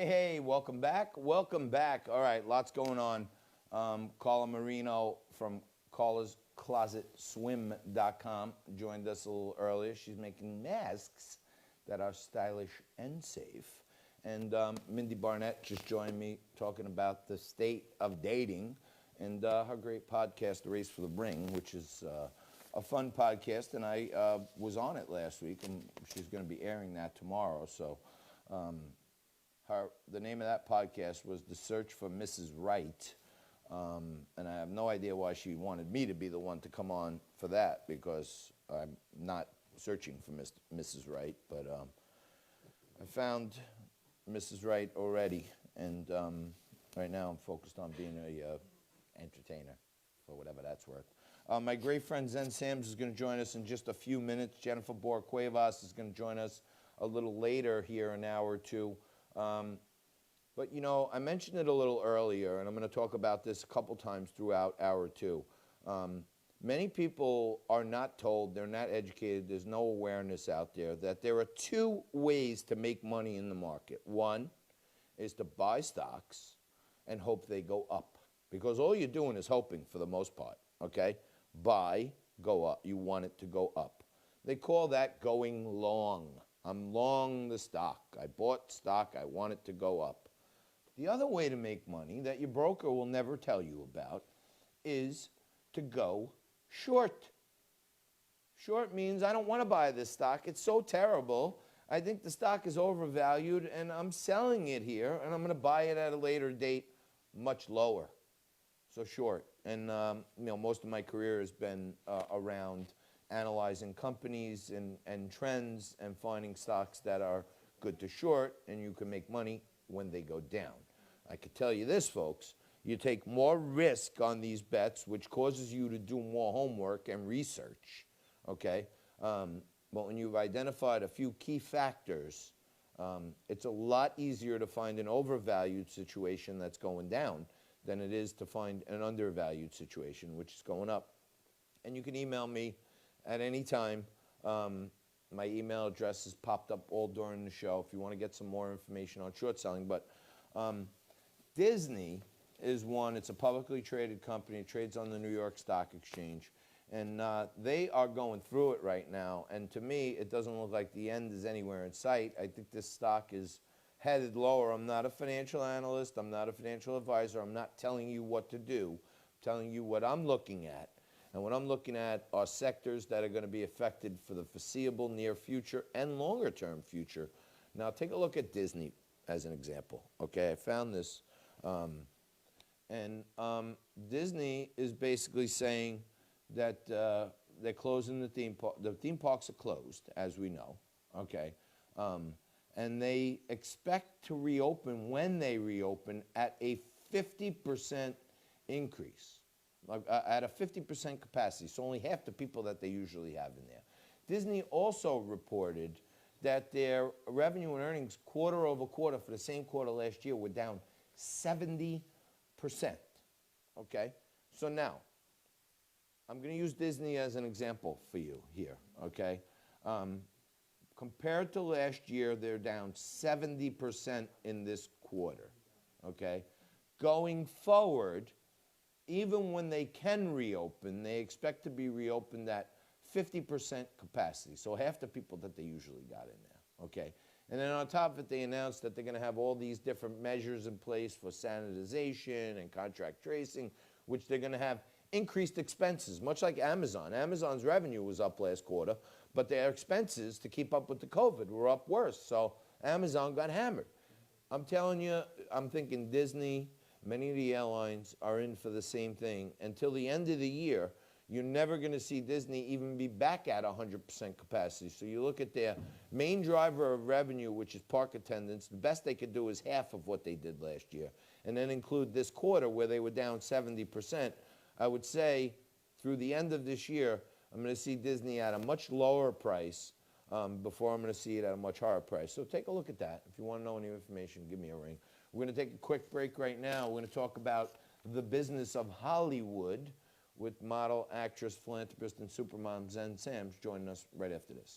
Hey, welcome back. Welcome back. All right, lots going on. Carla Marino from carlasclosetswim.com joined us a little earlier. She's making masks that are stylish and safe. And Mindy Barnett just joined me talking about the state of dating and her great podcast, The Race for the Ring, which is a fun podcast. And I was on it last week, and she's going to be airing that tomorrow. So the name of that podcast was The Search for Mrs. Right. And I have no idea why she wanted me to be the one to come on for that, because I'm not searching for Mrs. Right. But I found Mrs. Right already, and right now I'm focused on being a entertainer, for whatever that's worth. My great friend Zen Sams is going to join us in just a few minutes. Jennifer Bor-Cuevas is going to join us a little later here, an hour or two. But, you know, I mentioned it a little earlier, and I'm going to talk about this a couple times throughout hour two. Many people are not told, they're not educated, there's no awareness out there that there are two ways to make money in the market. One is to buy stocks and hope they go up, because all you're doing is hoping for the most part, okay? Buy, go up. You want it to go up. They call that going long. I'm long the stock. I bought stock. I want it to go up. The other way to make money that your broker will never tell you about is to go short. Short means I don't want to buy this stock. It's so terrible. I think the stock is overvalued, and I'm selling it here, and I'm going to buy it at a later date much lower. So short. And you know, most of my career has been around analyzing companies and trends and finding stocks that are good to short, and you can make money when they go down. I could tell you this, folks. You take more risk on these bets, which causes you to do more homework and research, okay? But when you've identified a few key factors, it's a lot easier to find an overvalued situation that's going down than it is to find an undervalued situation, which is going up. And you can email me at any time. My email address is popped up all during the show if you want to get some more information on short selling. But Disney is one. It's a publicly traded company. It trades on the New York Stock Exchange. And they are going through it right now. And to me, it doesn't look like the end is anywhere in sight. I think this stock is headed lower. I'm not a financial analyst. I'm not a financial advisor. I'm not telling you what to do. I'm telling you what I'm looking at. And what I'm looking at are sectors that are going to be affected for the foreseeable near future and longer term future. Now, take a look at Disney as an example. Okay, I found this. Disney is basically saying that they're closing the theme park. The theme parks are closed, as we know. Okay. And they expect to reopen when they reopen at a 50% increase. At a 50% capacity, so only half the people that they usually have in there. Disney also reported that their revenue and earnings quarter over quarter for the same quarter last year were down 70%. Okay? So now, I'm going to use Disney as an example for you here. Okay? Compared to last year, they're down 70% in this quarter. Okay? Going forward, even when they can reopen, they expect to be reopened at 50% capacity, so half the people that they usually got in there, okay? And then on top of it, they announced that they're going to have all these different measures in place for sanitization and contract tracing, which they're going to have increased expenses, much like Amazon. Amazon's revenue was up last quarter, but their expenses to keep up with the COVID were up worse, so Amazon got hammered. I'm telling you, I'm thinking Disney, many of the airlines are in for the same thing. Until the end of the year, you're never going to see Disney even be back at 100% capacity. So you look at their main driver of revenue, which is park attendance, the best they could do is half of what they did last year. And then include this quarter where they were down 70%. I would say through the end of this year, I'm going to see Disney at a much lower price before I'm going to see it at a much higher price. So take a look at that. If you want to know any information, give me a ring. We're going to take a quick break right now. We're going to talk about the business of Hollywood with model, actress, philanthropist, and supermom Zen Sams joining us right after this.